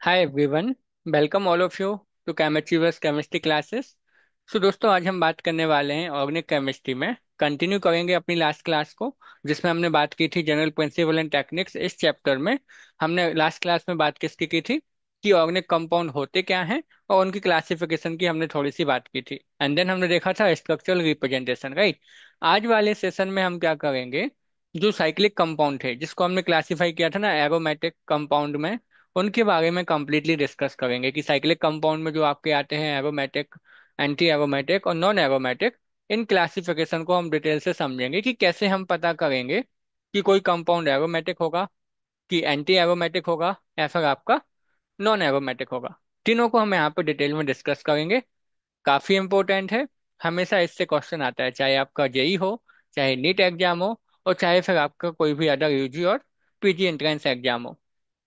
Hi everyone. Welcome all of you to chemistry chemistry classes. So दोस्तों, आज हम बात करने वाले हैं ऑर्गेनिक केमिस्ट्री में। कंटिन्यू करेंगे अपनी लास्ट क्लास को, जिसमें हमने बात की थी जनरल प्रिंसिपल एंड टेक्निक्स। इस चैप्टर में हमने लास्ट क्लास में बात किसकी की थी कि ऑर्गेनिक कंपाउंड होते क्या हैं, और उनकी क्लासिफिकेशन की हमने थोड़ी सी बात की थी। एंड देन हमने देखा था स्ट्रक्चरल रिप्रेजेंटेशन, राइट। आज वाले सेशन में हम क्या करेंगे, जो साइक्लिक कंपाउंड थे जिसको हमने क्लासिफाई किया था ना एरोमेटिक कंपाउंड में, उनके बारे में कंप्लीटली डिस्कस करेंगे कि साइक्लिक कंपाउंड में जो आपके आते हैं एरोमेटिक, एंटी एरोमेटिक और नॉन एरोमेटिक, इन क्लासिफिकेशन को हम डिटेल से समझेंगे कि कैसे हम पता करेंगे कि कोई कंपाउंड एरोमेटिक होगा, कि एंटी एरोमेटिक होगा, या फिर आपका नॉन एरोमेटिक होगा। तीनों को हम यहाँ पे डिटेल में डिस्कस करेंगे। काफी इंपॉर्टेंट है। हमेशा इससे क्वेश्चन आता है, चाहे आपका जेई हो, चाहे नीट एग्जाम हो, और चाहे फिर आपका कोई भी अदर यूजी और पीजी एंट्रेंस एग्जाम हो।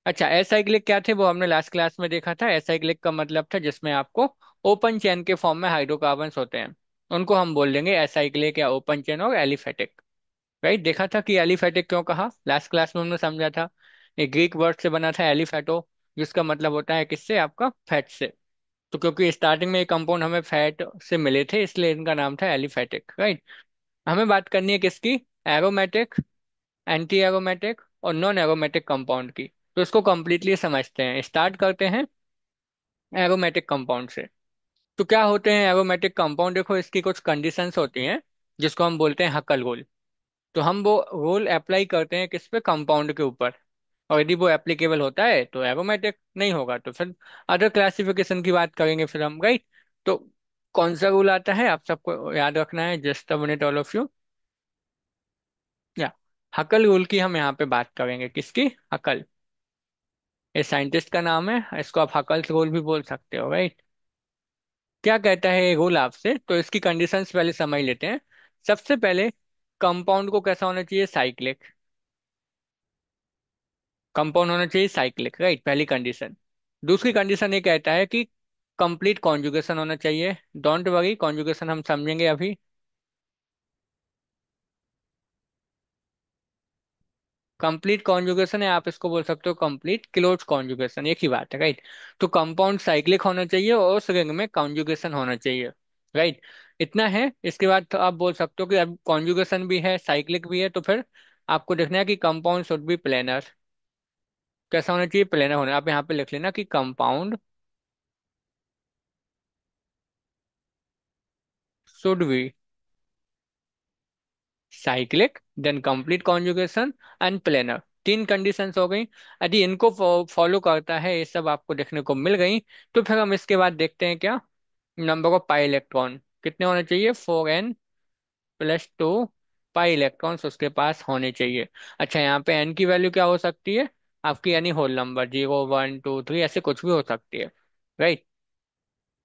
अच्छा, एसाइक्लिक क्या थे वो हमने लास्ट क्लास में देखा था। एसाइक्लिक का मतलब था जिसमें आपको ओपन चेन के फॉर्म में हाइड्रोकार्बन्स होते हैं, उनको हम बोल देंगे एसाइक्लिक या ओपन चेन और एलिफेटिक। राइट, देखा था कि एलिफेटिक क्यों कहा, लास्ट क्लास में हमने समझा था। ये ग्रीक वर्ड से बना था एलिफेटो, जिसका मतलब होता है किससे, आपका फैट से। तो क्योंकि स्टार्टिंग में ये कंपाउंड हमें फैट से मिले थे, इसलिए इनका नाम था एलिफेटिक, राइट। हमें बात करनी है किसकी, एरोमेटिक, एंटी एरोमेटिक और नॉन एरोमेटिक कंपाउंड की। तो इसको कंप्लीटली समझते हैं। स्टार्ट करते हैं एरोमेटिक कंपाउंड से। तो क्या होते हैं एरोमेटिक कंपाउंड, देखो इसकी कुछ कंडीशंस होती हैं जिसको हम बोलते हैं हक्कल रूल। तो हम वो रूल अप्लाई करते हैं किस पे, कंपाउंड के ऊपर। और यदि वो एप्लीकेबल होता है तो एरोमेटिक, नहीं होगा तो फिर अदर क्लासिफिकेशन की बात करेंगे फिर हम, राइट। तो कौन सा रूल आता है आप सबको याद रखना है, just a minute all of you. या हकल रूल की हम यहाँ पे बात करेंगे, किसकी, हकल। ये साइंटिस्ट का नाम है, इसको आप हकल्स रूल भी बोल सकते हो, राइट। क्या कहता है ये रूल आपसे, तो इसकी कंडीशंस पहले समझ लेते हैं। सबसे पहले, कंपाउंड को कैसा होना चाहिए, साइक्लिक। कंपाउंड होना चाहिए साइक्लिक, राइट, पहली कंडीशन। दूसरी कंडीशन ये कहता है कि कंप्लीट कॉन्जुगेशन होना चाहिए। डोंट वरी, कॉन्जुगेशन हम समझेंगे अभी। कंप्लीट कॉन्जुगेशन है, आप इसको बोल सकते हो कंप्लीट क्लोज कॉन्जुगेशन, एक ही बात है, राइट। तो कंपाउंड साइक्लिक होना चाहिए और उस रिंग में कॉन्जुगेशन होना चाहिए, राइट। इतना है। इसके बाद तो आप बोल सकते हो कि अब कॉन्जुगेशन भी है, साइक्लिक भी है, तो फिर आपको देखना है कि कंपाउंड शुड बी प्लेनर। कैसा होना चाहिए, प्लेनर होना। आप यहाँ पे लिख लेना कि compound should be cyclic, then complete conjugation and planar. तीन कंडीशंस हो गई। यदि इनको फॉलो करता है, ये सब आपको देखने को मिल गई, तो फिर हम इसके बाद देखते हैं क्या, नंबर ऑफ पाई इलेक्ट्रॉन कितने होने चाहिए, 4n+2 पाई इलेक्ट्रॉन्स उसके पास होने चाहिए। अच्छा, यहाँ पे n की वैल्यू क्या हो सकती है, आपकी यानी होल नंबर 0 1 2 3 ऐसे कुछ भी हो सकती है, राइट।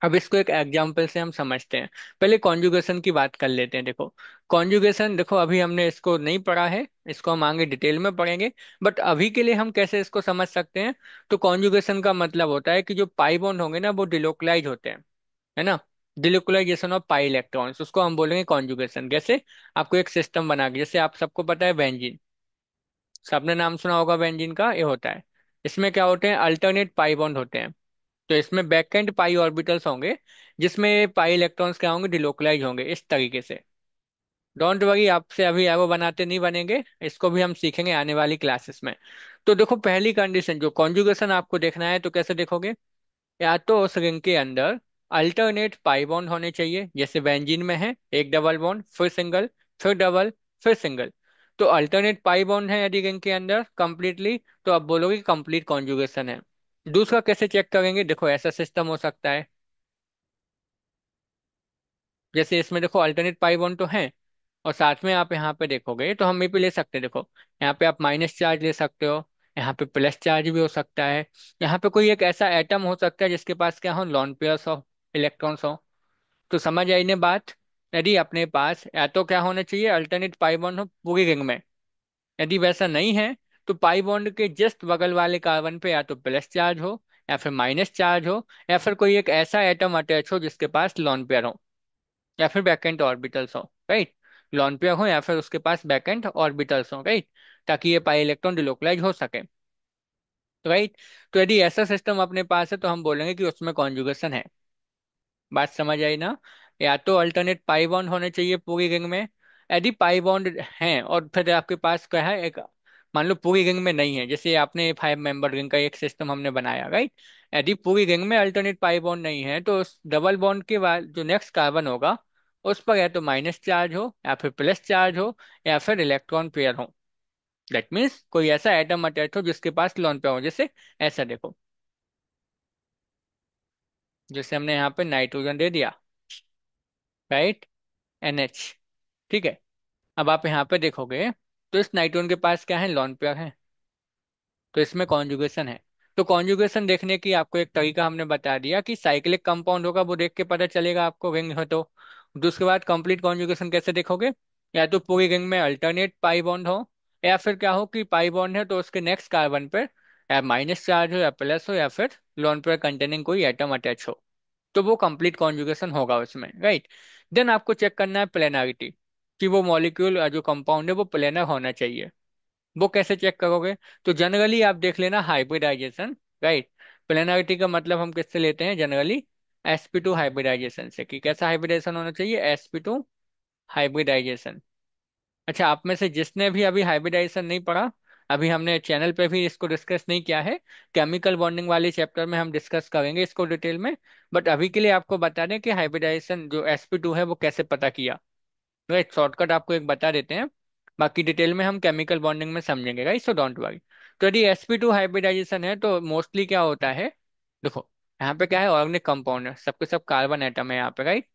अब इसको एक एग्जाम्पल से हम समझते हैं। पहले कॉन्जुगेशन की बात कर लेते हैं। देखो कॉन्जुगेशन, देखो अभी हमने इसको नहीं पढ़ा है, इसको हम आगे डिटेल में पढ़ेंगे। बट अभी के लिए हम कैसे इसको समझ सकते हैं, तो कॉन्जुगेशन का मतलब होता है कि जो पाई बॉन्ड होंगे ना वो डिलोकलाइज होते हैं, है ना। डिलोकलाइजेशन ऑफ पाई इलेक्ट्रॉन्स, उसको हम बोलेंगे कॉन्जुगेशन। जैसे आपको एक सिस्टम बना के, जैसे आप सबको पता है बेंजीन, सबने नाम सुना होगा बेंजीन का, ये होता है। इसमें क्या होते हैं, अल्टरनेट पाई बॉन्ड होते हैं। तो इसमें बैक एंड पाई ऑर्बिटल्स होंगे, जिसमें पाई इलेक्ट्रॉन्स क्या होंगे, डिलोकलाइज होंगे इस तरीके से। डोंट वरी, आपसे अभी एरो बनाते नहीं बनेंगे, इसको भी हम सीखेंगे आने वाली क्लासेस में। तो देखो पहली कंडीशन, जो कॉन्जुगेशन आपको देखना है तो कैसे देखोगे, या तो उस रिंग के अंदर अल्टरनेट पाई बॉन्ड होने चाहिए, जैसे बेंजीन में है, एक डबल बॉन्ड फिर सिंगल, फिर डबल, फिर सिंगल। तो अल्टरनेट पाई बॉन्ड है यदि रिंग के अंदर कंप्लीटली, तो आप बोलोगे कंप्लीट कॉन्जुगेशन है। दूसरा कैसे चेक करेंगे, देखो ऐसा सिस्टम हो सकता है, जैसे इसमें देखो अल्टरनेट पाई बॉन्ड तो है, और साथ में आप यहाँ पे देखोगे तो हम ये भी ले सकते हैं। देखो यहाँ पे आप माइनस चार्ज ले सकते हो, यहाँ पे प्लस चार्ज भी हो सकता है। यहाँ पे कोई एक ऐसा एटम हो सकता है जिसके पास क्या हो, लॉन पेयर्स हो, इलेक्ट्रॉन्स हो। तो समझ आई ने बात। यदि अपने पास या तो क्या होना चाहिए, अल्टरनेट पाई बॉन्ड हो पूरी रिंग में। यदि वैसा नहीं है, तो पाई बॉन्ड के जस्ट बगल वाले कार्बन पे या तो प्लस चार्ज हो, या फिर माइनस चार्ज हो, या फिर कोई एक ऐसा एटम अटैच हो जिसके पास लॉन पेयर हो, या फिर बैकेंट ऑर्बिटल्स हो, राइट। लॉन पेयर हो या फिर उसके पास बैकेंट ऑर्बिटल्स हो, राइट, ताकि ये पाई इलेक्ट्रॉन डिलोकलाइज हो सके। राइट। तो यदि ऐसा सिस्टम अपने पास है तो हम बोलेंगे कि उसमें कॉन्जुगेशन है। बात समझ आई ना। या तो अल्टरनेट पाई बॉन्ड होने चाहिए पूरी रिंग में। यदि पाई बॉन्ड है और फिर आपके पास क्या है एक, मान लो पूरी रिंग में नहीं है, जैसे आपने 5 मेंबर रिंग का एक सिस्टम हमने बनाया, राइट। यदि पूरी रिंग में अल्टरनेट पाई बॉन्ड नहीं है तो उस डबल बॉन्ड के बाद जो नेक्स्ट कार्बन होगा उस पर या तो माइनस चार्ज हो या फिर प्लस चार्ज हो या फिर इलेक्ट्रॉन पेयर हो। दैट मीन्स कोई ऐसा एटम अटैच हो जिसके पास लोन पेयर हो, जैसे ऐसा देखो, जैसे हमने यहाँ पे नाइट्रोजन दे दिया, राइट, NH। ठीक है। अब आप यहाँ पे देखोगे तो इस नाइट्रोजन के पास क्या है, लोन पेयर है, तो इसमें कॉन्जुगेशन है। तो कॉन्जुगेशन देखने की आपको एक तरीका हमने बता दिया कि साइक्लिक कंपाउंड होगा वो देख के पता चलेगा आपको रिंग है तो। दूसरी बात, कंप्लीट कॉन्जुगेशन कैसे देखोगे, या तो पूरी रिंग में अल्टरनेट पाई बॉन्ड हो या फिर क्या हो कि पाई बॉन्ड है तो उसके नेक्स्ट कार्बन पर या माइनस चार्ज हो या प्लस हो या फिर लोन पेयर कंटेनिंग कोई एटम अटैच हो, तो वो कंप्लीट कॉन्जुगेशन होगा उसमें, राइट। देन आपको चेक करना है प्लेनारिटी, कि वो मॉलिक्यूल जो कंपाउंड है वो प्लेनर होना चाहिए। वो कैसे चेक करोगे, तो जनरली आप देख लेना हाइब्रिडाइजेशन, राइट। प्लेनरिटी का मतलब हम किससे लेते हैं जनरली, sp2 हाइब्रिडाइजेशन से, कि कैसा हाइब्रिडाइजेशन होना चाहिए, sp2 हाइब्रिडाइजेशन। अच्छा, आप में से जिसने भी अभी हाइब्रिडाइजेशन नहीं पढ़ा, अभी हमने चैनल पे भी इसको डिस्कस नहीं किया है, केमिकल बॉन्डिंग वाले चैप्टर में हम डिस्कस करेंगे इसको डिटेल में। बट अभी के लिए आपको बता दें कि हाइब्रिडाइजेशन जो sp2 है वो कैसे पता किया, राइट। शॉर्टकट आपको एक बता देते हैं, बाकी डिटेल में हम केमिकल बॉन्डिंग में समझेंगे, राइट, सो डोंट वरी। तो यदि sp2 हाइब्रिडाइजेशन है तो मोस्टली क्या होता है, देखो यहाँ पे क्या है, ऑर्गेनिक कंपाउंड है, सबके सब कार्बन एटम है यहाँ पे, राइट।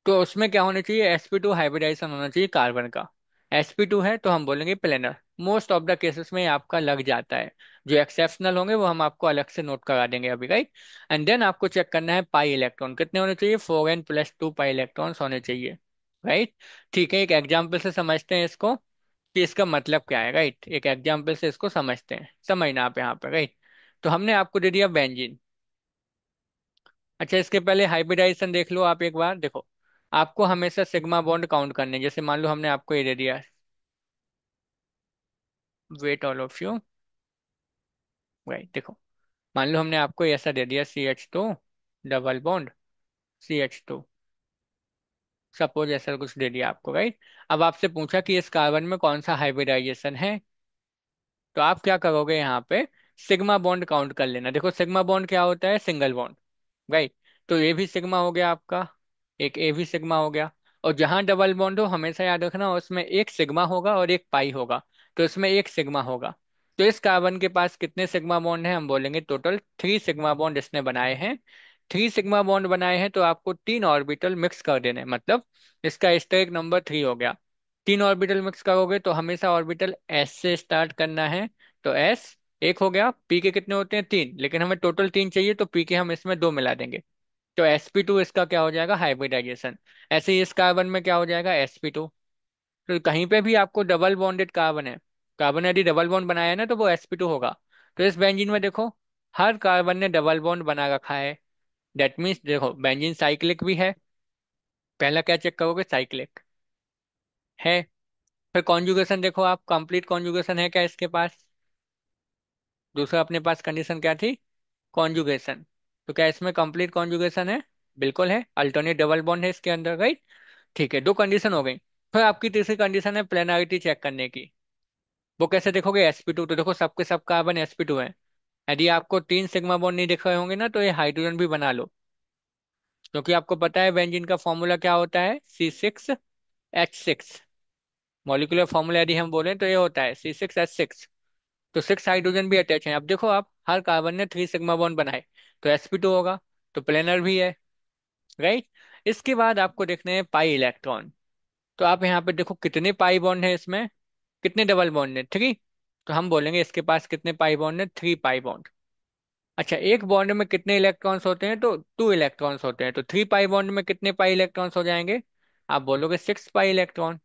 तो उसमें क्या होना चाहिए, sp2 हाइब्रिडाइजेशन होना चाहिए कार्बन का। sp2 है तो हम बोलेंगे planar. Most of the cases में ये आपका लग जाता है, जो एक्सेप्शनल होंगे वो हम आपको अलग से नोट करा देंगे अभी, राइट। एंड देन आपको चेक करना है पाई इलेक्ट्रॉन कितने होने चाहिए, 4n+2 पाई इलेक्ट्रॉन्स होने चाहिए, राइट। ठीक है, एक एग्जाम्पल से समझते हैं इसको कि इसका मतलब क्या है, राइट। एक एग्जाम्पल से इसको समझते हैं, समझना आप यहाँ पे, राइट। तो हमने आपको दे दिया बेंजीन। अच्छा, इसके पहले हाइब्रिडाइजेशन देख लो आप एक बार, देखो आपको हमेशा सिग्मा बॉन्ड काउंट करने हैं। जैसे मान लो हमने आपको ये दे दिया, wait all of you, right, देखो मान लो हमने आपको ऐसा दे दिया CH2 double bond CH2, suppose ऐसा कुछ दे दिया आपको, राइट। अब आपसे पूछा कि इस कार्बन में कौन सा हाइब्रिडाइजेशन है, तो आप क्या करोगे यहाँ पे, सिग्मा बॉन्ड काउंट कर लेना। देखो सिग्मा बॉन्ड क्या होता है, सिंगल बॉन्ड, राइट। तो ये भी सिग्मा हो गया आपका, एक ए भी सिग्मा हो गया। और जहां डबल बॉन्ड हो हमेशा याद रखना उसमें एक सिग्मा होगा और एक पाई होगा, तो इसमें एक सिग्मा होगा। तो इस कार्बन के पास कितने सिग्मा बॉन्ड हैं, हम बोलेंगे टोटल 3 सिग्मा बॉन्ड इसने बनाए हैं। 3 सिग्मा बॉन्ड बनाए हैं तो आपको 3 ऑर्बिटल मिक्स कर देने हैं। मतलब इसका स्टेरिक नंबर 3 हो गया। 3 ऑर्बिटल मिक्स करोगे तो हमेशा ऑर्बिटल एस से स्टार्ट करना है, तो एस एक हो गया। पी के कितने होते हैं, 3, लेकिन हमें टोटल 3 चाहिए तो पी के हम इसमें 2 मिला देंगे, तो sp2 इसका क्या हो जाएगा, हाइब्रिडाइजेशन। ऐसे ही इस कार्बन में क्या हो जाएगा, sp2। तो कहीं पे भी आपको डबल बॉन्डेड कार्बन है, कार्बन यदि डबल बॉन्ड बनाया है ना तो वो sp2 होगा। तो इस बेंजीन में देखो हर कार्बन ने डबल बॉन्ड बना रखा है। दैट मीन्स देखो बेंजीन साइक्लिक भी है, पहला क्या चेक करोगे, साइक्लिक है। फिर कॉन्जुगेशन देखो आप, कंप्लीट कॉन्जुगेशन है क्या इसके पास। दूसरा अपने पास कंडीशन क्या थी, कॉन्जुगेशन। तो क्या इसमें कंप्लीट कॉन्जुगेशन है, बिल्कुल है, अल्टरनेट डबल बॉन्ड है इसके अंदर, राइट। ठीक है, 2 कंडीशन हो गई। फिर आपकी तीसरी कंडीशन है प्लेनारिटी चेक करने की। वो कैसे देखोगे, sp2, तो देखो सबके सब कार्बन sp2 है। यदि आपको 3 सिग्मा बॉन्ड नहीं दिख रहे होंगे ना तो ये हाइड्रोजन भी बना लो, क्योंकि आपको पता है बेंजीन का फॉर्मूला क्या होता है, C6H6। मॉलिक्यूलर फॉर्मूला यदि हम बोलें तो ये होता है C6H6। तो 6 हाइड्रोजन भी अटैच हैं। अब देखो आप, हर कार्बन ने 3 सिग्मा बॉन्ड बनाए, तो sp2 होगा, तो प्लेनर भी है, राइट। इसके बाद आपको देखने हैं पाई इलेक्ट्रॉन। तो आप यहाँ पे देखो कितने पाई बॉन्ड है इसमें, कितने डबल बॉन्ड है, 3। तो हम बोलेंगे इसके पास कितने पाई बॉन्ड है, 3 पाई बॉन्ड। अच्छा, एक बॉन्ड में कितने इलेक्ट्रॉन्स होते हैं, तो 2 इलेक्ट्रॉन्स होते हैं, तो 3 पाई बॉन्ड में कितने पाई इलेक्ट्रॉन्स हो जाएंगे, आप बोलोगे 6 pi electron,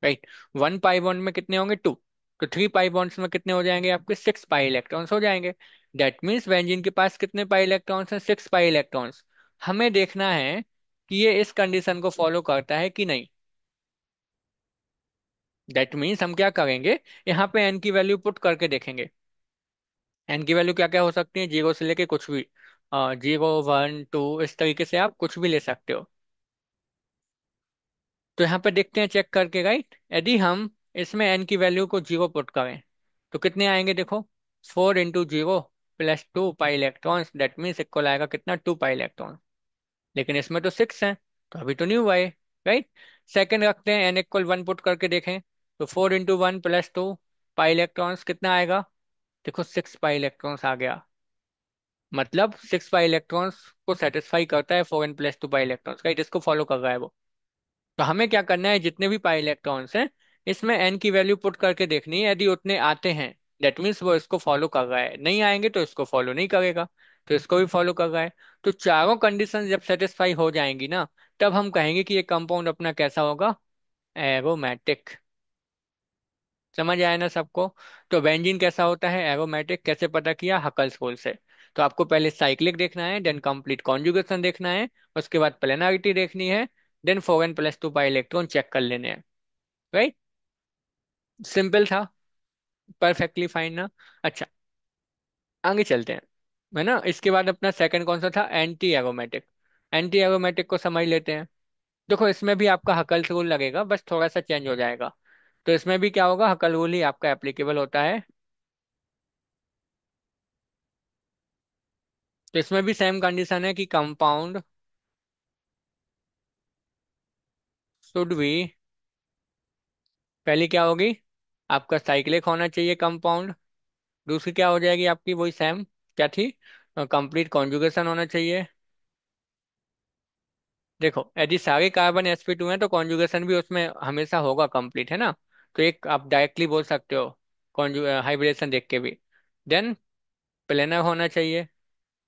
right. 1 pi bond में कितने होंगे, 2। तो 3 पाई बॉन्ड्स में कितने हो जाएंगे, आपके 6 पाई इलेक्ट्रॉन्स हो जाएंगे। दैट मीन्स बेंजीन के पास कितने पाई इलेक्ट्रॉन्स हैं, 6 पाई इलेक्ट्रॉन्स। हमें देखना है कि ये इस कंडीशन को फॉलो करता है कि नहीं। दैट मीन्स हम क्या करेंगे, यहाँ पे एन की वैल्यू पुट करके देखेंगे। एन की वैल्यू क्या क्या हो सकती है, जीरो से लेके कुछ भी, जीरो वन टू, इस तरीके से आप कुछ भी ले सकते हो। तो यहाँ पे देखते हैं चेक करके, राइट। यदि हम इसमें एन की वैल्यू को जीरो पुट करें तो कितने आएंगे, देखो, 4 × 0 plus 2 pi electrons, that means equal आएगा कितना, 2 पाई इलेक्ट्रॉन। लेकिन इसमें तो 6 है, तो अभी तो न्यू आए, राइट। सेकंड रखते हैं, एन इक्वल 1 पुट करके देखें, तो 4 × 1 + 2 पाई इलेक्ट्रॉन्स कितना आएगा, देखो 6 पाई इलेक्ट्रॉन्स आ गया। मतलब 6 पाई इलेक्ट्रॉन्स को सेटिस्फाई करता है 4n + 2 पाई इलेक्ट्रॉन्स, राइट, इसको फॉलो कर रहा है वो। तो हमें क्या करना है, जितने भी पाई इलेक्ट्रॉन्स हैं इसमें एन की वैल्यू पुट करके देखनी है, यदि उतने आते हैं दैट मीन्स वो इसको फॉलो कर रहा है, नहीं आएंगे तो इसको फॉलो नहीं करेगा, तो इसको भी फॉलो कर रहा है। तो चारों कंडीशन जब सेटिस्फाई हो जाएंगी ना, तब हम कहेंगे कि ये कंपाउंड अपना कैसा होगा, एरोमेटिक। समझ आया ना सबको। तो बेंजीन कैसा होता है, एरोमेटिक, कैसे पता किया, हकल्स रूल से। तो आपको पहले साइक्लिक देखना है, देन कंप्लीट कॉन्जुगेशन देखना है, उसके बाद प्लेनारिटी देखनी है, then 4n + 2 pi electron check कर लेने हैं, राइट। सिंपल था, परफेक्टली फाइन ना। अच्छा, आगे चलते हैं, है ना। इसके बाद अपना सेकंड कौन सा था, एंटी एरोमेटिक। एंटी एरोमेटिक को समझ लेते हैं। देखो इसमें भी आपका हकल रूल लगेगा, बस थोड़ा सा चेंज हो जाएगा। तो इसमें भी क्या होगा, हकल रूल ही आपका एप्लीकेबल होता है। तो इसमें भी सेम कंडीशन है कि कंपाउंड शुड बी, पहली क्या होगी, आपका साइक्लिक होना चाहिए कंपाउंड। दूसरी क्या हो जाएगी आपकी, वही सेम क्या थी, कंप्लीट कॉन्जुगेशन होना चाहिए। देखो यदि सारे कार्बन sp2 हैं तो कॉन्जुगेशन भी उसमें हमेशा होगा कंप्लीट, है ना। तो एक आप डायरेक्टली बोल सकते हो कॉन्जु हाइब्रिडेशन देख के भी। देन प्लेनर होना चाहिए,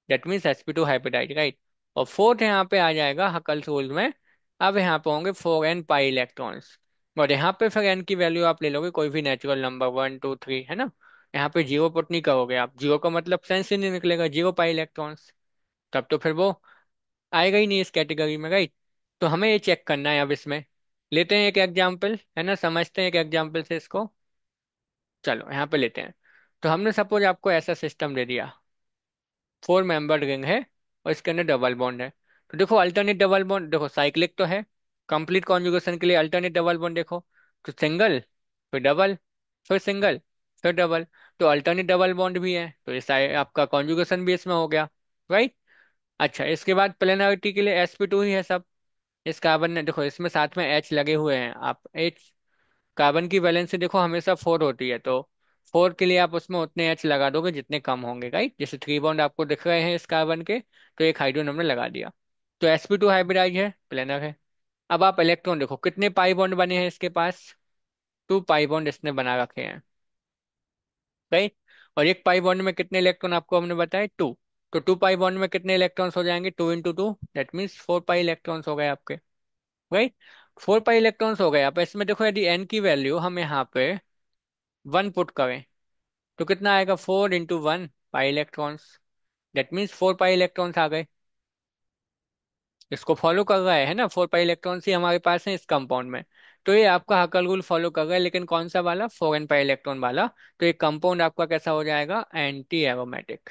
दैट मीन्स sp2 हाइब्रिडाइड, राइट। और फोर्थ यहाँ पे आ जाएगा हकल्स रूल में। अब यहाँ पे होंगे 4n पाई इलेक्ट्रॉन्स। और यहाँ पे फिर n की वैल्यू आप ले लोगे कोई भी नेचुरल नंबर, 1 2 3, है ना। यहाँ पे जीरो पुट नहीं करोगे आप, जीरो का मतलब सेंस ही नहीं निकलेगा, 0 पाई इलेक्ट्रॉन्स, तब तो फिर वो आएगा ही नहीं इस कैटेगरी में, राइट। तो हमें ये चेक करना है। अब इसमें लेते हैं एक एग्जाम्पल, है ना, समझते हैं एक एग्जाम्पल से इसको। चलो यहाँ पे लेते हैं। तो हमने सपोज आपको ऐसा सिस्टम दे दिया, 4 मेंबर्ड रिंग है और इसके अंदर डबल बॉन्ड है। तो देखो अल्टरनेट डबल बॉन्ड, देखो साइक्लिक तो है, कंप्लीट कॉन्जुगेशन के लिए अल्टरनेट डबल बॉन्ड देखो, तो सिंगल, फिर डबल, फिर सिंगल, फिर डबल। तो अल्टरनेट डबल बॉन्ड भी है, तो इस आपका कॉन्जुगेशन भी इसमें हो गया, राइट। अच्छा, इसके बाद प्लेनारिटी के लिए sp2 ही है सब। इस कार्बन ने देखो इसमें साथ में H लगे हुए हैं, आप H, कार्बन की वैलेंसी देखो हमेशा 4 होती है, तो 4 के लिए आप उसमें उतने H लगा दोगे जितने कम होंगे, राइट। जैसे 3 बॉन्ड आपको दिख रहे हैं इस कार्बन के, तो एक हाइड्रोजन हमने लगा दिया। तो sp2 हाइब्रिडाइज है, प्लेनर है। अब आप इलेक्ट्रॉन देखो कितने पाई बॉन्ड बने हैं इसके पास, 2 पाई बॉन्ड इसने बना रखे हैं, राइट। और एक पाई बॉन्ड में कितने इलेक्ट्रॉन आपको हमने बताया, 2। तो 2 पाई बॉन्ड में कितने इलेक्ट्रॉन्स हो जाएंगे, 2 × 2, दैट मीन्स 4 पाई इलेक्ट्रॉन्स हो गए आपके, राइट। 4 पाई इलेक्ट्रॉन्स हो गए। आप इसमें देखो यदि एन की वैल्यू हम यहाँ पे 1 पुट करें तो कितना आएगा, 4 × 1 pi electrons, that means 4 pi electrons आ गए। इसको फॉलो कर रहा है ना, 4 पाई इलेक्ट्रॉन्स ही हमारे पास है इस कंपाउंड में। तो ये आपका हकल रूल फॉलो कर रहा है, लेकिन कौन सा वाला, 4n पाई इलेक्ट्रॉन वाला। तो ये कंपाउंड आपका कैसा हो जाएगा, एंटी एरोमेटिक।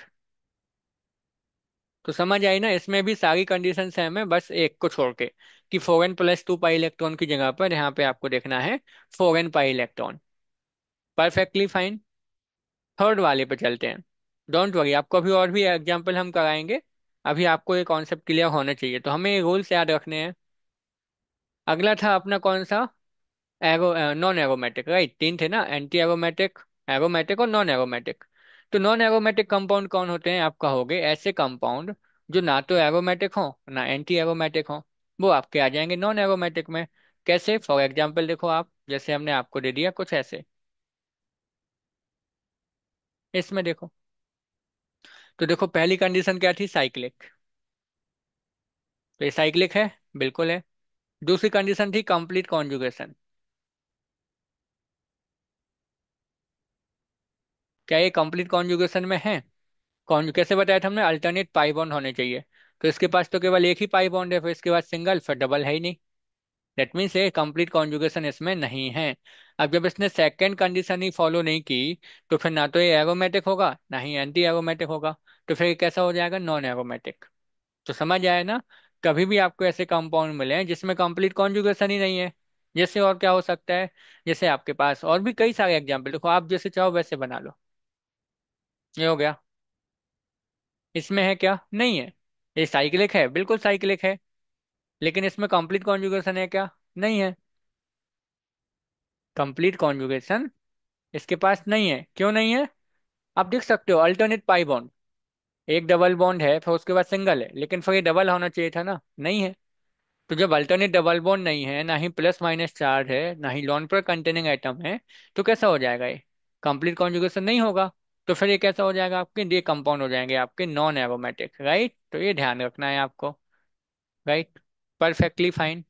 तो समझ आई ना, इसमें भी सारी कंडीशंस है, हमें बस एक को छोड़ के, कि 4n + 2 पाई इलेक्ट्रॉन की जगह पर यहाँ पे आपको देखना है 4n pi electron. Perfectly fine. Third वाले पे चलते हैं। डोंट वरी, आपको अभी और भी एग्जाम्पल हम कराएंगे। अभी आपको ये कॉन्सेप्ट क्लियर होना चाहिए, तो हमें ये रूल्स याद रखने हैं। अगला था अपना कौन सा, एरो नॉन एरोमेटिक, राइट। तीन थे ना, एंटी एरोमेटिक, एरोमेटिक और नॉन एरोमेटिक। तो नॉन एरोमेटिक कंपाउंड कौन होते हैं, आपका हो गए ऐसे कंपाउंड जो ना तो एरोमेटिक हो ना एंटी एरोमेटिक हो, वो आपके आ जाएंगे नॉन एरोमेटिक में। कैसे, फॉर एग्जाम्पल देखो आप, जैसे हमने आपको दे दिया कुछ ऐसे, इसमें देखो। तो देखो पहली कंडीशन क्या थी, साइक्लिक, तो ये साइक्लिक है, बिल्कुल है। दूसरी कंडीशन थी कंप्लीट कॉन्जुगेशन, क्या ये कंप्लीट कॉन्जुगेशन में है। कैसे बताया था हमने, अल्टरनेट पाई बॉन्ड होने चाहिए। तो इसके पास तो केवल एक ही पाई बॉन्ड है, फिर इसके बाद सिंगल, फिर डबल है ही नहीं, दैट मीन्स ये कंप्लीट कॉन्जुगेशन इसमें नहीं है। अब जब इसने सेकंड कंडीशन ही फॉलो नहीं की, तो फिर ना तो ये एरोमेटिक होगा ना ही एंटी एरोमेटिक होगा। तो फिर ये कैसा हो जाएगा, नॉन एरोमेटिक। तो समझ आया ना। कभी भी आपको ऐसे कंपाउंड मिले हैं जिसमें कंप्लीट कॉन्जुगेशन ही नहीं है, जैसे और क्या हो सकता है, जैसे आपके पास और भी कई सारे एग्जाम्पल, देखो आप जैसे चाहो वैसे बना लो। ये हो गया। इसमें है क्या, नहीं है। ये साइक्लिक है, बिल्कुल साइक्लिक है, लेकिन इसमें कंप्लीट कॉन्जुगेशन है क्या, नहीं है। कंप्लीट कॉन्जुगेशन इसके पास नहीं है, क्यों नहीं है। आप देख सकते हो अल्टरनेट पाई बॉन्ड, एक डबल बॉन्ड है फिर उसके बाद सिंगल है, लेकिन फिर ये डबल होना चाहिए था ना, नहीं है। तो जब अल्टरनेट डबल बॉन्ड नहीं है, ना ही प्लस माइनस चार्ज है, ना ही लॉन पेयर कंटेनिंग आइटम है, तो कैसा हो जाएगा ये, कंप्लीट कॉन्जुगेशन नहीं होगा। तो फिर ये कैसा हो जाएगा आपके, ये कंपाउंड हो जाएंगे आपके नॉन एरोमेटिक, राइट। तो ये ध्यान रखना है आपको, राइट। Perfectly fine.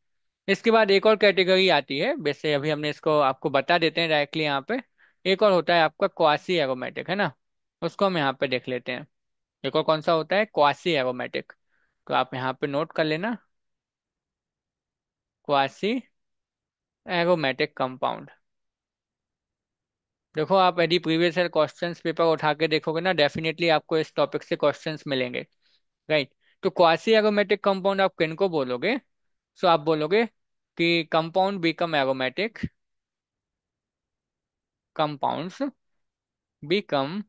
इसके बाद एक और कैटेगरी आती है, वैसे अभी हमने इसको आपको बता देते हैं डायरेक्टली यहाँ पे। एक और होता है आपका क्वासी एरोमेटिक, है ना। उसको हम यहाँ पे देख लेते हैं। एक और कौन सा होता है, क्वासी एरोमेटिक। तो आप यहाँ पे नोट कर लेना, क्वासी एरोमेटिक कंपाउंड। देखो आप यदि प्रीवियस ईयर क्वेश्चंस पेपर उठा के देखोगे ना, डेफिनेटली आपको इस टॉपिक से क्वेश्चंस मिलेंगे, राइट। तो क्वासी एरोमेटिक कंपाउंड आप किनको बोलोगे, सो आप बोलोगे कि compound become aromatic, compounds become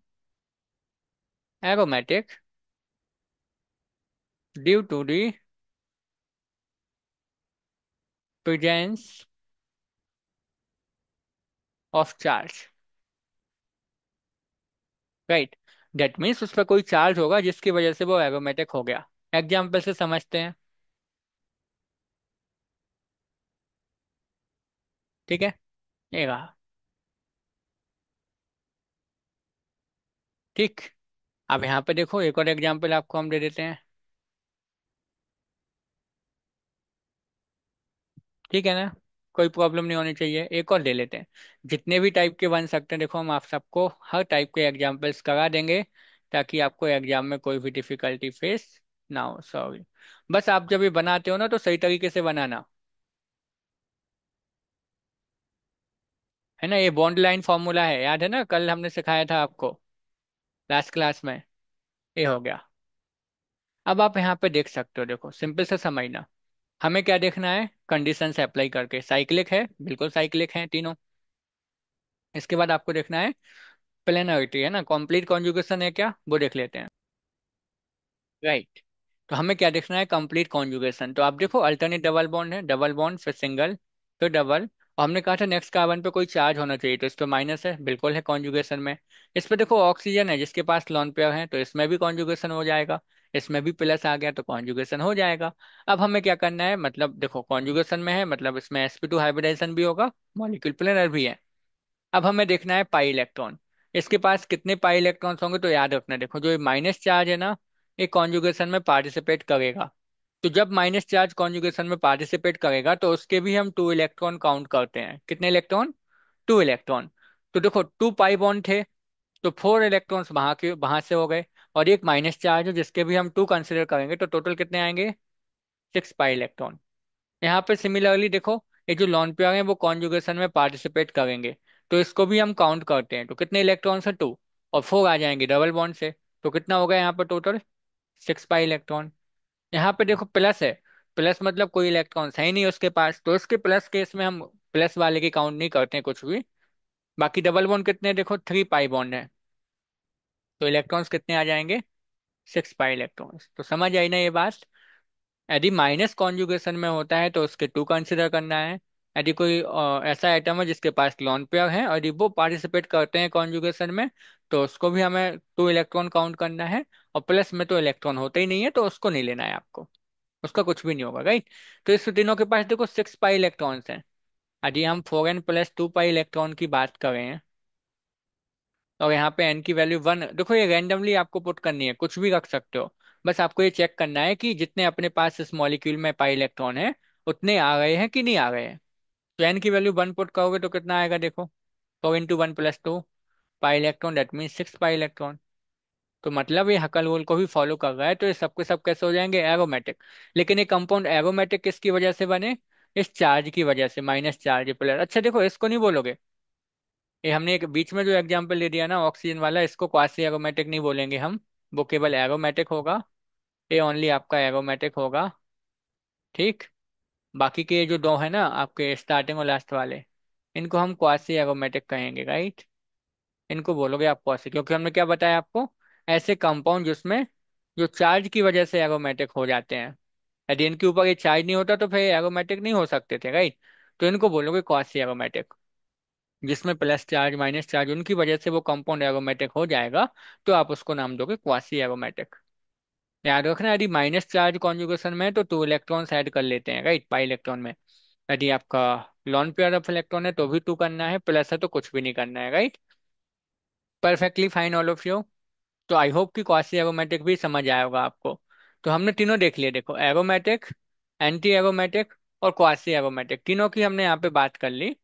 aromatic due to the presence of charge, right. That means उस पर कोई चार्ज होगा जिसकी वजह से वो एरोमेटिक हो गया। एग्जाम्पल से समझते हैं, ठीक है। ये रहा, ठीक। अब यहाँ पे देखो एक और एग्जाम्पल आपको हम दे देते हैं, ठीक है ना। कोई प्रॉब्लम नहीं होनी चाहिए, एक और ले लेते हैं। जितने भी टाइप के बन सकते हैं, देखो हम आप सबको हर टाइप के एग्जाम्पल्स करा देंगे, ताकि आपको एग्जाम में कोई भी डिफिकल्टी फेस ना हो, सॉरी। बस आप जब ये बनाते हो ना, तो सही तरीके से बनाना, है ना। ये बॉन्ड लाइन फॉर्मूला है, याद है ना, कल हमने सिखाया था आपको लास्ट क्लास में। ये हो गया। अब आप यहाँ पे देख सकते हो, देखो सिंपल से समझना। हमें क्या देखना है, कंडीशन से अप्लाई करके, साइक्लिक है, बिल्कुल साइक्लिक है तीनों। इसके बाद आपको देखना है प्लेनरिटी, है ना, कंप्लीट कॉन्जुगेशन है क्या, वो देख लेते हैं, राइट। तो हमें क्या देखना है, कंप्लीट कॉन्जुगेशन। तो आप देखो अल्टरनेट डबल बॉन्ड है, डबल बॉन्ड फिर सिंगल फिर डबल, और हमने कहा था नेक्स्ट कार्बन पे कोई चार्ज होना चाहिए, तो इस पे माइनस है, बिल्कुल है कॉन्जुगेशन में। इस पे देखो ऑक्सीजन है जिसके पास लॉन पेयर है, तो इसमें भी कॉन्जुगेशन हो जाएगा। इसमें भी प्लस आ गया तो कॉन्जुगेशन हो जाएगा। अब हमें क्या करना है, मतलब देखो कॉन्जुगेशन में है, मतलब इसमें sp2 हाइब्रिडाइजेशन भी होगा, मॉलिक्यूल प्लेनर भी है। अब हमें देखना है पाई इलेक्ट्रॉन, इसके पास कितने पाई इलेक्ट्रॉन्स होंगे। तो याद रखना, देखो जो माइनस चार्ज है ना, ये कॉन्जुगेशन में पार्टिसिपेट करेगा। तो जब माइनस चार्ज कॉन्जुगेशन में पार्टिसिपेट करेगा, तो उसके भी हम 2 इलेक्ट्रॉन काउंट करते हैं, कितने इलेक्ट्रॉन, 2 इलेक्ट्रॉन। तो देखो 2 पाई बॉन्ड थे, तो 4 इलेक्ट्रॉन्स वहां से हो गए, और एक माइनस चार्ज है जिसके भी हम 2 कंसिडर करेंगे, तो टोटल कितने आएंगे, 6 पाई इलेक्ट्रॉन। यहाँ पे सिमिलरली देखो, ये जो लॉन पेयर हैं वो कॉन्जुगेशन में पार्टिसिपेट करेंगे, तो इसको भी हम काउंट करते हैं। तो कितने इलेक्ट्रॉन्स है, 2, और 4 आ जाएंगे डबल बॉन्ड से। तो कितना होगा यहाँ पर टोटल, 6 पाई इलेक्ट्रॉन। यहाँ पे देखो प्लस है, प्लस मतलब कोई इलेक्ट्रॉन्स है ही नहीं उसके पास, तो उसके प्लस केस में हम प्लस वाले की काउंट नहीं करते हैं कुछ भी। बाकी डबल बॉन्ड कितने हैं? देखो 3 पाई बॉन्ड है, तो इलेक्ट्रॉन्स कितने आ जाएंगे, 6 पाई इलेक्ट्रॉन्स। तो समझ आई ना ये बात। यदि माइनस कॉन्जुगेशन में होता है तो उसके 2 कंसिडर करना है। यदि कोई ऐसा आइटम है जिसके पास लॉन पेयर है और यदि वो पार्टिसिपेट करते हैं कॉन्जुगेशन में, तो उसको भी हमें 2 इलेक्ट्रॉन काउंट करना है। और प्लस में तो इलेक्ट्रॉन होते ही नहीं है, तो उसको नहीं लेना है आपको, उसका कुछ भी नहीं होगा, राइट। तो इस तीनों के पास देखो 6 पाई इलेक्ट्रॉन्स हैं। यदि हम 4n+2 पाई इलेक्ट्रॉन की बात करें, और यहाँ पे n की वैल्यू 1, देखो ये रैंडमली आपको पुट करनी है, कुछ भी रख सकते हो। बस आपको ये चेक करना है कि जितने अपने पास इस मॉलिक्यूल में पाई इलेक्ट्रॉन है, उतने आ गए हैं कि नहीं आ गए हैं। तो n की वैल्यू 1 पुट करोगे तो कितना आएगा, देखो 4 × 1 + 2 pi electron, that means 6 pi electron. तो मतलब ये हकल रूल को भी फॉलो कर रहा है, तो ये सब के सब कैसे हो जाएंगे, एरोमेटिक। लेकिन ये कंपाउंड एरोमेटिक किसकी वजह से बने, इस चार्ज की वजह से, माइनस चार्ज प्लस। अच्छा देखो इसको नहीं बोलोगे, ये हमने एक बीच में जो एग्जांपल ले दिया ना ऑक्सीजन वाला, इसको क्वासी एरोमेटिक नहीं बोलेंगे हम, वो केवल एरोमेटिक होगा। ये ओनली आपका एरोमेटिक होगा। ठीक। बाकी के जो दो है ना आपके स्टार्टिंग और लास्ट वाले, इनको हम क्वासी एरोमेटिक कहेंगे, राइट। इनको बोलोगे आप क्वासी, क्योंकि हमने क्या बताया आपको, ऐसे कंपाउंड जिसमें जो चार्ज की वजह से एरोमेटिक हो जाते हैं। यदि इनके ऊपर ये चार्ज नहीं होता तो फिर एरोमेटिक नहीं हो सकते थे, राइट। तो इनको बोलोगे क्वासी एरोमेटिक, जिसमें प्लस चार्ज माइनस चार्ज उनकी वजह से वो कंपाउंड एरोमेटिक हो जाएगा। तो आप उसको नाम दोगे क्वासी एरोमेटिक। याद रखना, यदि माइनस चार्ज कॉन्जुगेशन में है तो 2 इलेक्ट्रॉन्स ऐड कर लेते हैं, राइट, पाई इलेक्ट्रॉन में। यदि आपका लॉन पेयर ऑफ इलेक्ट्रॉन है तो भी 2 करना है, प्लस है तो कुछ भी नहीं करना है, right. Perfectly fine all of you. तो आई होप कि क्वासी एरोमेटिक भी समझ आया होगा आपको। तो हमने तीनों देख लिए, देखो, एरोमेटिक, एंटी एरोमेटिक और क्वासी एरोमेटिक, तीनों की हमने यहाँ पे बात कर ली।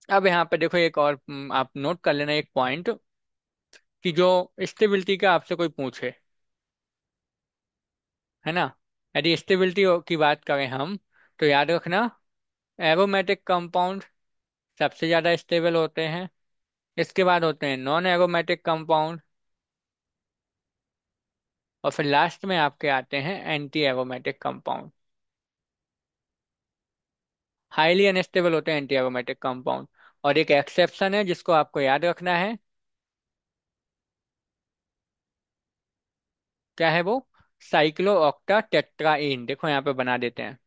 अब यहाँ पे देखो एक और आप नोट कर लेना एक पॉइंट, कि जो स्टेबिलिटी का आपसे कोई पूछे, है ना, यदि स्टेबिलिटी की बात करें हम, तो याद रखना, एरोमेटिक कंपाउंड सबसे ज्यादा स्टेबल होते हैं। इसके बाद होते हैं नॉन एरोमेटिक कंपाउंड, और फिर लास्ट में आपके आते हैं anti aromatic compound. Highly unstable होते हैं एंटी एरोमेटिक कंपाउंड। और एक एक्सेप्शन है जिसको आपको याद रखना है। क्या है वो? Cyclooctatetraene. देखो यहाँ पे बना देते हैं।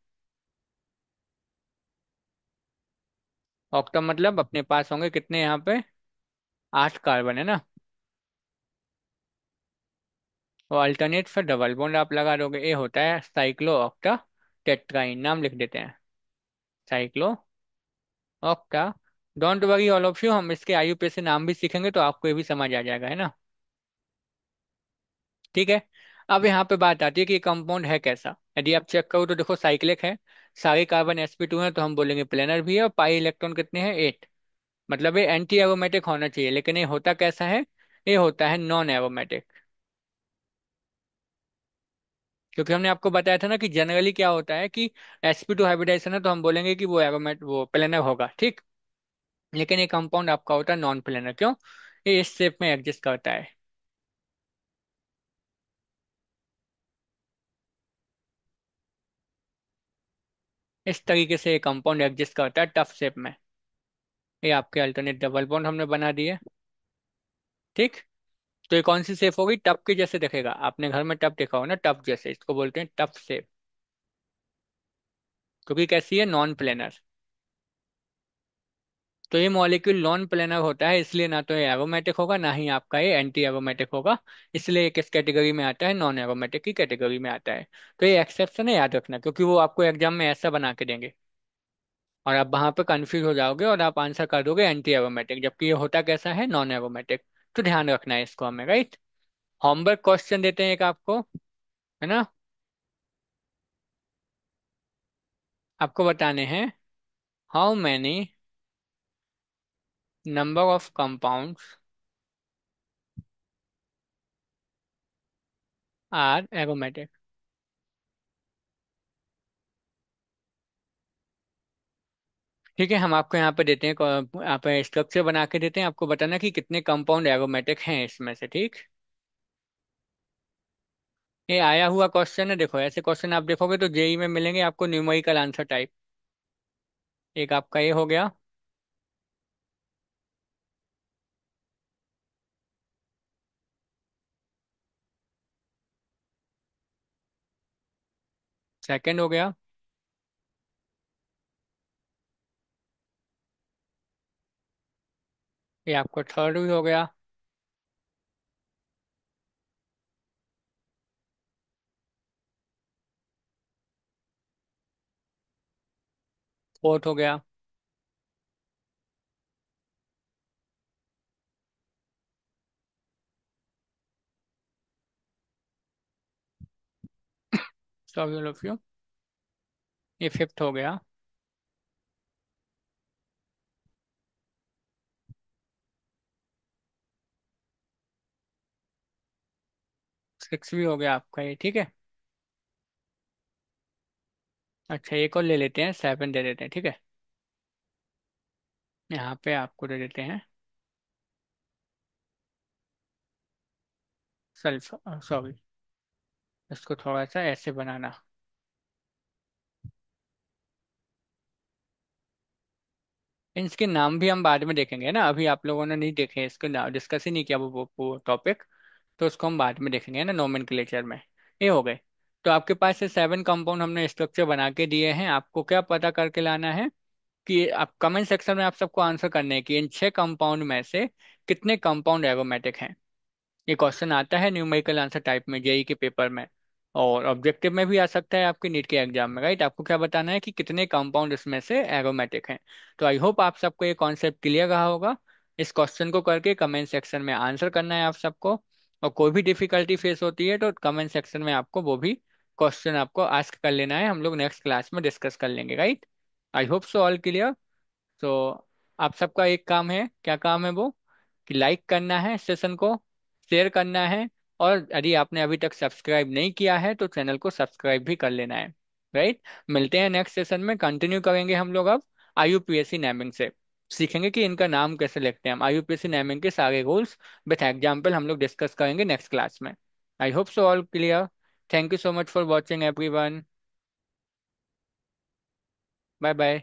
ऑक्टा मतलब अपने पास होंगे कितने यहाँ पे, 8 कार्बन, है ना। और अल्टरनेट फिर डबल बॉन्ड आप लगा दोगे, ये होता है साइक्लो ऑक्टा टेट्राइन। नाम लिख देते हैं, cyclo octa. Don't worry all of you, हम इसके आईयूपीएसी से नाम भी सीखेंगे तो आपको ये भी समझ आ जाएगा, है ना। ठीक है। अब यहाँ पे बात आती है कि ये कंपाउंड है कैसा। यदि आप चेक करो तो देखो साइक्लिक है, सारे कार्बन sp2 है, तो हम बोलेंगे प्लेनर भी है, और पाई इलेक्ट्रॉन कितने हैं, 8। मतलब ये एंटी एरोमेटिक होना चाहिए, लेकिन ये होता कैसा है, ये होता है नॉन एरोमेटिक। क्योंकि हमने आपको बताया था ना कि जनरली क्या होता है कि sp2 हाइब्रिडाइजेशन है तो हम बोलेंगे कि वो एरोमेट वो प्लेनर होगा, ठीक। लेकिन ये कंपाउंड आपका होता है नॉन प्लेनर, क्यों? ये इस शेप में एग्जिस्ट करता है। इस तरीके से ये कंपाउंड एग्जिस्ट करता है टफ शेप में। ये आपके अल्टरनेट डबल बॉन्ड हमने बना दिए, ठीक। तो ये कौन सी शेप होगी, टप के जैसे दिखेगा। आपने घर में टप देखा हो ना, टप जैसे, इसको बोलते हैं टप शेप। क्योंकि कैसी है, नॉन प्लेनर। तो ये मॉलिक्यूल नॉन प्लेनर होता है, इसलिए ना तो ये एरोमेटिक होगा ना ही आपका ये एंटी एरोमेटिक होगा। इसलिए ये किस कैटेगरी में आता है, नॉन एरोमेटिक की कैटेगरी में आता है। तो ये एक्सेप्शन है, याद रखना, क्योंकि वो आपको एग्जाम में ऐसा बना के देंगे और आप वहां पे कंफ्यूज हो जाओगे और आप आंसर कर दोगे एंटी एरोमेटिक, जबकि ये होता कैसा है, नॉन एरोमेटिक। तो ध्यान रखना है इसको हमें, राइट। होमवर्क क्वेश्चन देते हैं एक आपको, है ना। आपको बताने हैं, how many number of compounds are aromatic. ठीक है, हम आपको यहाँ पे देते हैं, यहाँ पे स्ट्रक्चर बना के देते हैं, आपको बताना कि कितने कंपाउंड एरोमेटिक हैं इसमें से, ठीक। ये आया हुआ क्वेश्चन है, देखो ऐसे क्वेश्चन आप देखोगे तो जेई में मिलेंगे आपको, न्यूमेरिकल आंसर टाइप। एक आपका ये हो गया। सेकंड हो गया। ये आपको थर्ड भी हो गया। फोर्थ हो गया। Sorry all of you. ये फिफ्थ हो गया। सिक्स भी हो गया आपका ये, ठीक है। अच्छा एक और ले लेते हैं, सेवन दे देते हैं, ठीक है। यहाँ पे आपको दे देते हैं सल्फर, सॉरी, इसको थोड़ा सा ऐसे बनाना। इसके नाम भी हम बाद में देखेंगे ना, अभी आप लोगों ने नहीं देखे, इसको डिस्कस ही नहीं किया वो टॉपिक। तो उसको हम बाद में देखेंगे ना नोमेनक्लेचर में। ये हो गए। तो आपके पास ये 7 कंपाउंड हमने स्ट्रक्चर बना के दिए हैं, आपको क्या पता करके लाना है कि आप कमेंट सेक्शन में आप सबको आंसर करने हैं कि इन 6 कंपाउंड में से कितने कंपाउंड एरोमेटिक हैं। ये क्वेश्चन आता है न्यूमेरिकल आंसर टाइप में जेई के पेपर में, और ऑब्जेक्टिव में भी आ सकता है आपके नीट के एग्जाम में, राइट। आपको क्या बताना है कि कितने कंपाउंड इसमें से एरोमेटिक हैं। तो आई होप आप सबको ये कॉन्सेप्ट क्लियर रहा होगा। इस क्वेश्चन को करके कमेंट सेक्शन में आंसर करना है आप सबको। और कोई भी डिफिकल्टी फेस होती है तो कमेंट सेक्शन में आपको वो भी क्वेश्चन आपको आस्क कर लेना है, हम लोग नेक्स्ट क्लास में डिस्कस कर लेंगे, राइट। आई होप सो ऑल क्लियर। तो आप सबका एक काम है, क्या काम है वो, कि लाइक करना है सेशन को, शेयर करना है, और यदि आपने अभी तक सब्सक्राइब नहीं किया है तो चैनल को सब्सक्राइब भी कर लेना है, राइट। मिलते हैं नेक्स्ट सेशन में, कंटिन्यू करेंगे हम लोग अब आईयूपीएससी नेमिंग से। सीखेंगे कि इनका नाम कैसे लिखते हैं हम, आईयूपीएससी नेमिंग के सारे रूल्स विथ एग्जाम्पल हम लोग डिस्कस करेंगे नेक्स्ट क्लास में। I hope so all clear. Thank you so much for watching everyone. Bye bye.